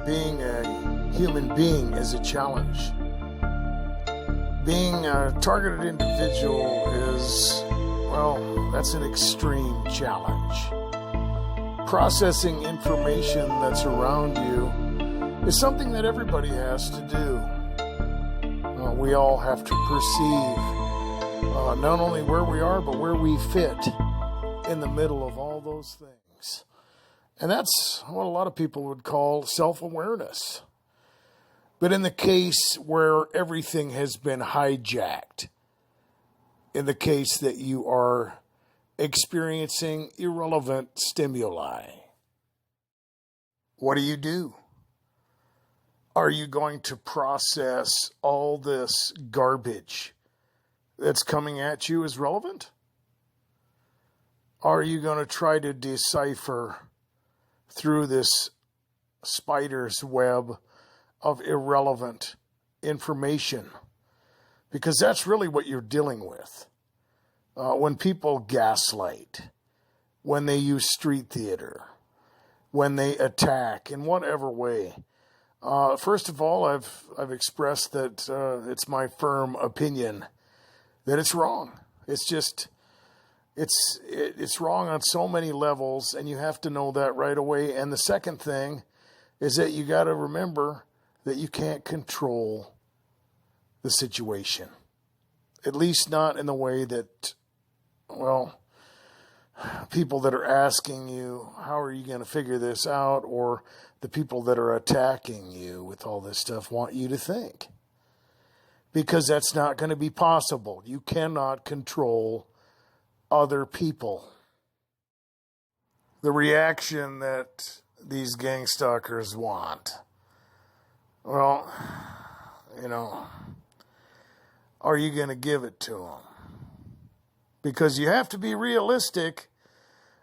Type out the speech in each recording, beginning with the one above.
being a human being is a challenge. Being a targeted individual is, well, that's an extreme challenge. Processing information that's around you is something that everybody has to do. We all have to perceive not only where we are, but where we fit in the middle of all those things. And that's what a lot of people would call self-awareness. But in the case where everything has been hijacked, in the case that you are experiencing irrelevant stimuli, what do? Are you going to process all this garbage that's coming at you as relevant? Are you going to try to decipher through this spider's web of irrelevant information? Because that's really what you're dealing with. When people gaslight, when they use street theater, when they attack in whatever way. First of all, I've expressed that it's my firm opinion that it's wrong. It's just, it's wrong on so many levels, and you have to know that right away. And the second thing is that you got to remember that you can't control the situation, at least not in the way that, well, people that are asking you, how are you going to figure this out, or the people that are attacking you with all this stuff want you to think. Because that's not going to be possible. You cannot control other people. The reaction that these gang stalkers want, well, are you going to give it to them? Because you have to be realistic.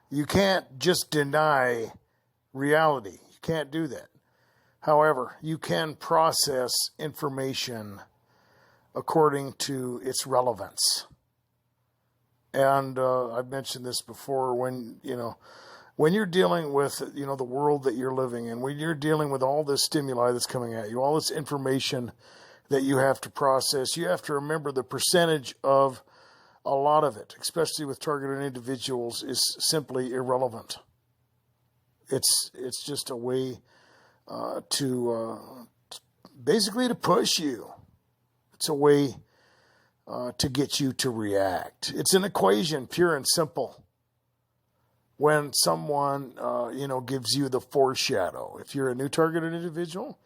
You can't just deny reality. You can't do that. However, you can process information according to its relevance. And I've mentioned this before, when you're dealing with, the world that you're living in, when you're dealing with all this stimuli that's coming at you, all this information that you have to process, you have to remember the percentage of a lot of it, especially with targeted individuals, is simply irrelevant. It's just a way to basically to push you. It's a way to get you to react. It's an equation, pure and simple. When someone, gives you the foreshadow, if you're a new targeted individual,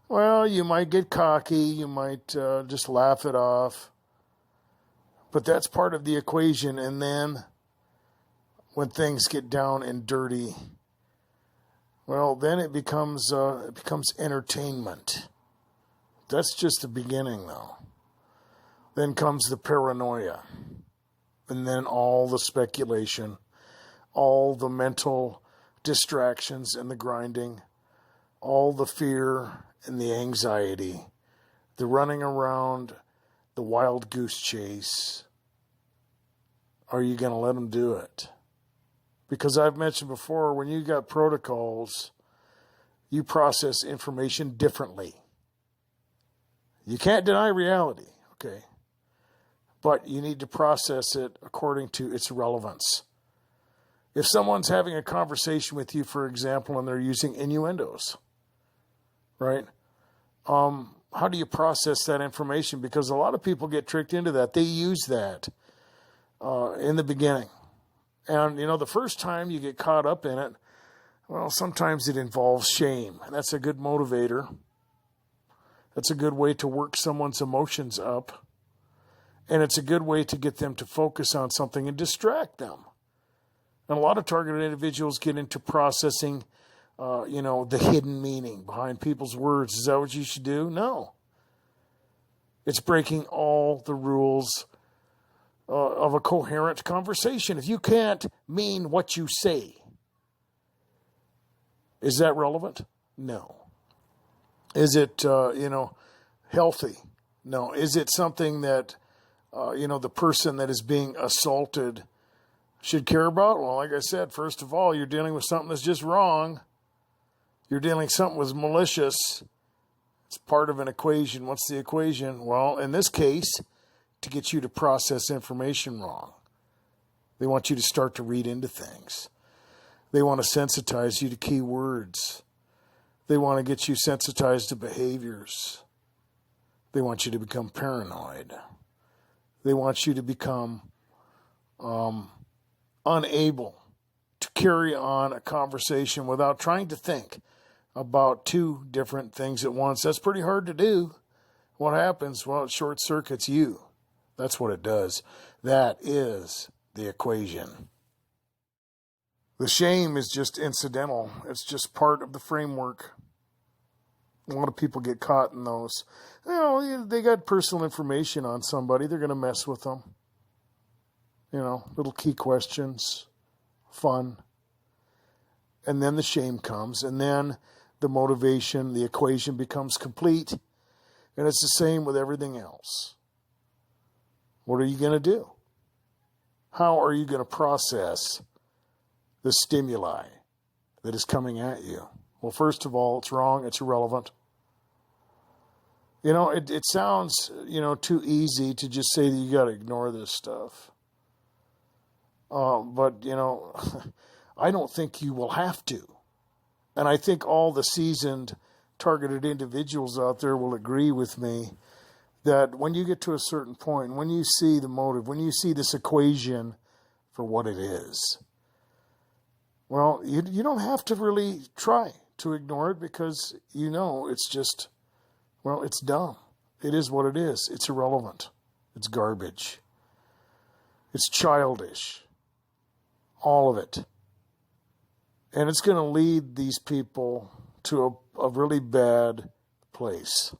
well, you might get cocky, you might just laugh it off. But that's part of the equation. And then when things get down and dirty, well, then it becomes entertainment. That's just the beginning, though. Then comes the paranoia. And then all the speculation, all the mental distractions and the grinding, all the fear and the anxiety, the running around, the wild goose chase. Are you going to let them do it? Because I've mentioned before, when you got protocols, you process information differently. You can't deny reality, okay? But you need to process it according to its relevance. If someone's having a conversation with you, for example, and they're using innuendos, right? How do you process that information? Because a lot of people get tricked into that. They use that in the beginning. And, the first time you get caught up in it, well, sometimes it involves shame. And that's a good motivator. That's a good way to work someone's emotions up. And it's a good way to get them to focus on something and distract them. And a lot of targeted individuals get into processing, the hidden meaning behind people's words. Is that what you should do? No. It's breaking all the rules of a coherent conversation. If you can't mean what you say, is that relevant? No. Is it, healthy? No. Is it something that, the person that is being assaulted should care about? Well, like I said, first of all, you're dealing with something that's just wrong. You're dealing something with malicious. It's part of an equation. What's the equation? Well, in this case, to get you to process information wrong. They want you to start to read into things. They want to sensitize you to key words. They want to get you sensitized to behaviors. They want you to become paranoid. They want you to become unable to carry on a conversation without trying to think about two different things at once. That's pretty hard to do. What happens? Well, it short circuits you. That's what it does. That is the equation. The shame is just incidental. It's just part of the framework. A lot of people get caught in those. You know, they got personal information on somebody. They're going to mess with them. You know, little key questions, fun. And then the shame comes. And then the motivation, the equation becomes complete. And it's the same with everything else. What are you going to do? How are you going to process the stimuli that is coming at you? Well, first of all, it's wrong. It's irrelevant. You know, it sounds, too easy to just say that you got to ignore this stuff. But, I don't think you will have to. And I think all the seasoned, targeted individuals out there will agree with me that when you get to a certain point, when you see the motive, when you see this equation for what it is, well, you don't have to really try to ignore it because it's just, it's dumb. It is what it is. It's irrelevant. It's garbage. It's childish. All of it. And it's going to lead these people to a really bad place.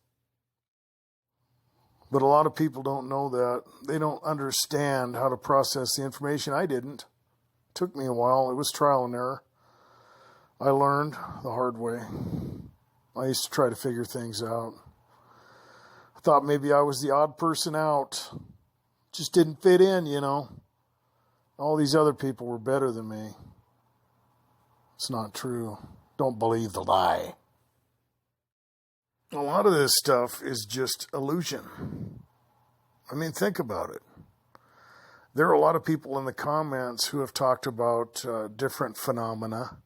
But a lot of people don't know that. They don't understand how to process the information. I didn't. It took me a while. It was trial and error. I learned the hard way. I used to try to figure things out. I thought maybe I was the odd person out. Just didn't fit in, All these other people were better than me. It's not true. Don't believe the lie. A lot of this stuff is just illusion. I mean, think about it. There are a lot of people in the comments who have talked about different phenomena.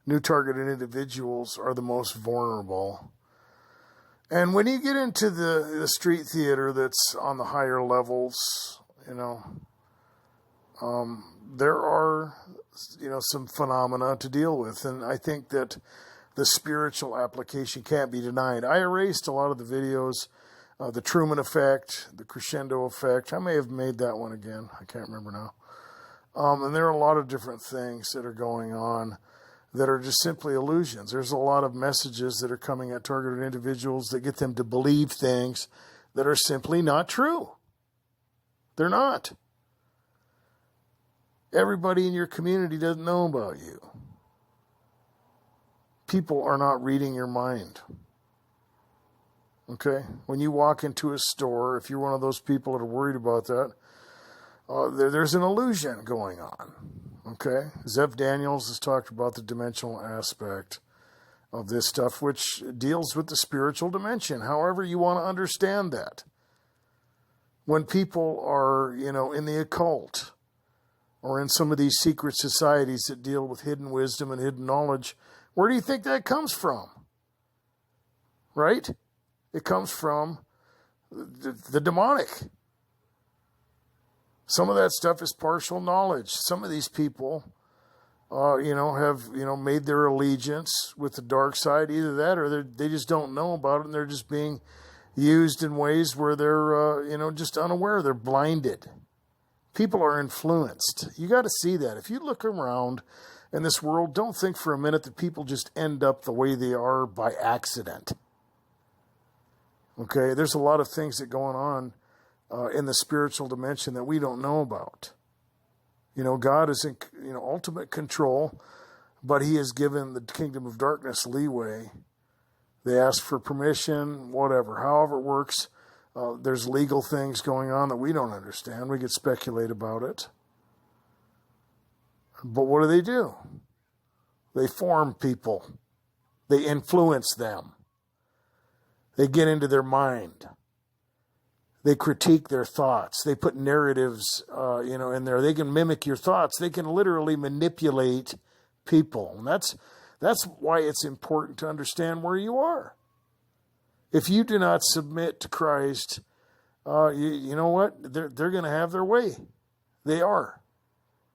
New targeted individuals are the most vulnerable. And when you get into the street theater that's on the higher levels, there are, some phenomena to deal with. And I think that the spiritual application can't be denied. I erased a lot of the videos, the Truman effect, the crescendo effect. I may have made that one again. I can't remember now. And there are a lot of different things that are going on that are just simply illusions. There's a lot of messages that are coming at targeted individuals that get them to believe things that are simply not true. They're not. Everybody in your community doesn't know about you. People are not reading your mind. Okay? When you walk into a store, if you're one of those people that are worried about that, there's an illusion going on. Okay? Zev Daniels has talked about the dimensional aspect of this stuff, which deals with the spiritual dimension, however you want to understand that. When people are, in the occult, or in some of these secret societies that deal with hidden wisdom and hidden knowledge, where do you think that comes from? Right? It comes from the demonic. Some of that stuff is partial knowledge. Some of these people, have, made their allegiance with the dark side. Either that or they just don't know about it and they're just being used in ways where they're, just unaware. They're blinded. People are influenced. You got to see that. If you look around in this world, don't think for a minute that people just end up the way they are by accident. Okay, there's a lot of things that going on in the spiritual dimension that we don't know about. God is in ultimate control, but he has given the kingdom of darkness leeway. They ask for permission, whatever, however it works. There's legal things going on that we don't understand. We could speculate about it. But what do? They form people. They influence them. They get into their mind. They critique their thoughts. They put narratives, in there. They can mimic your thoughts. They can literally manipulate people. And that's why it's important to understand where you are. If you do not submit to Christ, you know what? They're going to have their way. They are.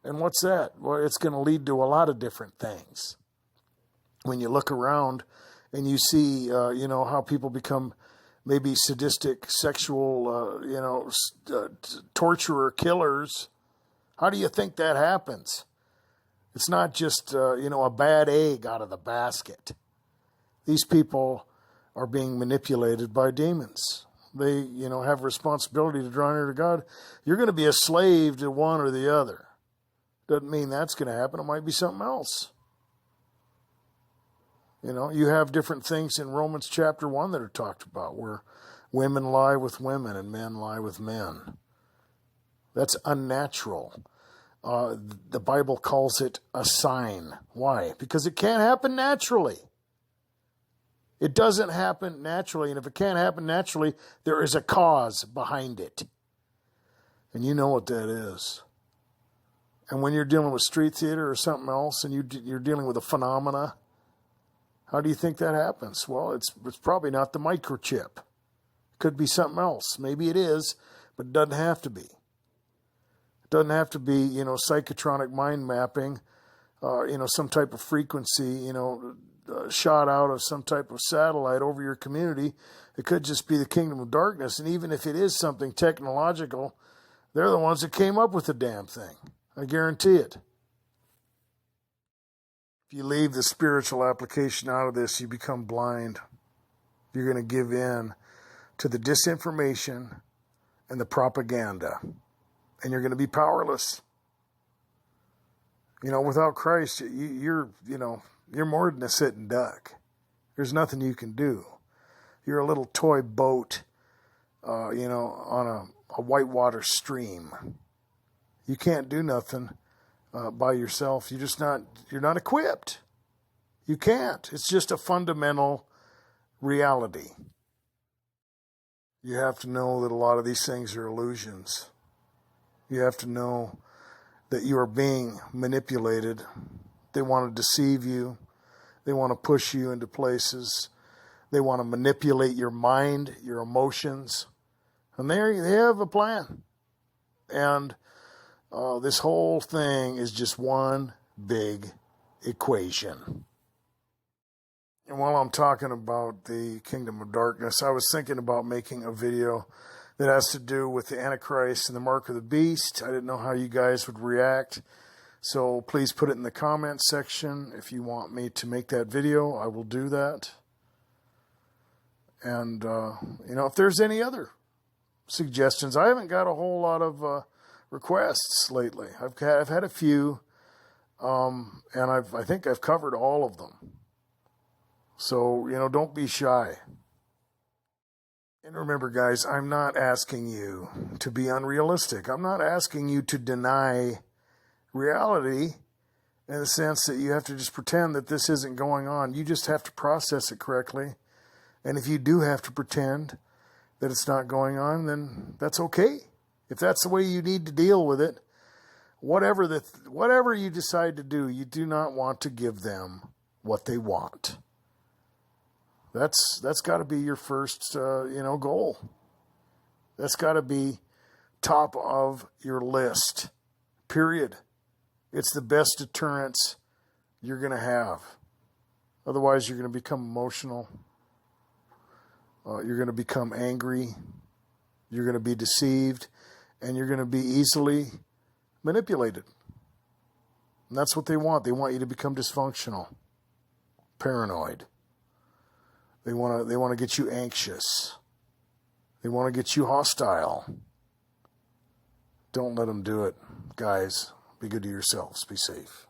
And what's that? Well, it's going to lead to a lot of different things. When you look around and you see, how people become maybe sadistic, sexual, torturer, killers. How do you think that happens? It's not just, a bad egg out of the basket. These people are being manipulated by demons. They, have responsibility to draw near to God. You're going to be a slave to one or the other. Doesn't mean that's going to happen. It might be something else. You have different things in Romans chapter 1 that are talked about where women lie with women and men lie with men. That's unnatural. The Bible calls it a sign. Why? Because it can't happen naturally. It doesn't happen naturally. And if it can't happen naturally, there is a cause behind it. And you know what that is. And when you're dealing with street theater or something else and you're dealing with a phenomena, how do you think that happens? Well, it's probably not the microchip. It could be something else. Maybe it is, but it doesn't have to be. It doesn't have to be, psychotronic mind mapping, some type of frequency, shot out of some type of satellite over your community. It could just be the kingdom of darkness. And even if it is something technological, they're the ones that came up with the damn thing. I guarantee it. If you leave the spiritual application out of this, you become blind. You're going to give in to the disinformation and the propaganda. And you're going to be powerless. Without Christ, you're more than a sitting duck. There's nothing you can do. You're a little toy boat, on a whitewater stream. You can't do nothing by yourself. You're not equipped. You can't. It's just a fundamental reality. You have to know that a lot of these things are illusions. You have to know that you are being manipulated. They want to deceive you. They want to push you into places. They want to manipulate your mind, your emotions. And they have a plan. And this whole thing is just one big equation. And while I'm talking about the kingdom of darkness, I was thinking about making a video that has to do with the Antichrist and the mark of the beast. I didn't know how you guys would react. So please put it in the comment section. If you want me to make that video, I will do that. And, if there's any other suggestions, I haven't got a whole lot of requests lately. I've had a few, and I think I've covered all of them. So, don't be shy. And remember, guys, I'm not asking you to be unrealistic. I'm not asking you to deny reality in the sense that you have to just pretend that this isn't going on. You just have to process it correctly. And if you do have to pretend that it's not going on, then that's okay. If that's the way you need to deal with it, whatever you decide to do, you do not want to give them what they want. That's got to be your first, goal. That's got to be top of your list, period. It's the best deterrence you're going to have. Otherwise, you're going to become emotional. You're going to become angry. You're going to be deceived. And you're going to be easily manipulated. And that's what they want. They want you to become dysfunctional, paranoid. They want to get you anxious. They want to get you hostile. Don't let them do it, guys. Be good to yourselves. Be safe.